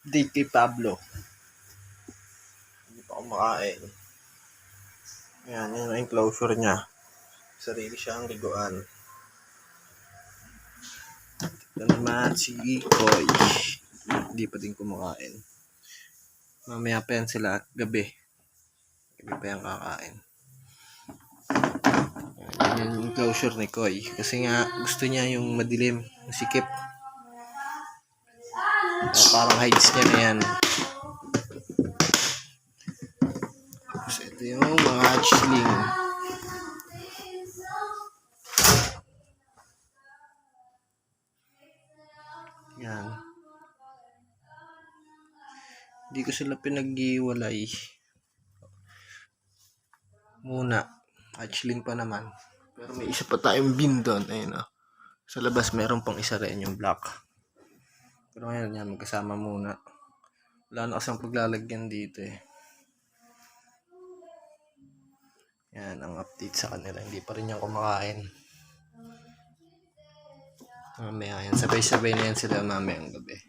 update kay Pablo. Hindi pa kumakain. Ayan, yun ang enclosure niya. Sarili siyang liguan. Ito naman si Koy. Hindi pa din kumakain. Mamaya pa yan sila gabi. Gabi pa yan kakain. Ayan yung enclosure ni Koy. Kasi nga gusto niya yung madilim, yung sikip. Parang hides niya na yan. Tapos ito yung mga hatchling. Yan. Hindi ko sila pinag-iwalay. Muna. Hatchling pa naman. Pero may isa pa tayong bin doon. Ayun o. Sa labas meron pang isa rin yung black. Pero ngayon yan, magkasama muna. Wala na kasang paglalagyan dito eh. Yan ang update sa kanila. Hindi pa rin yan kumakain. Mamaya yan. Sabay-sabay na yan sila mamayang gabi.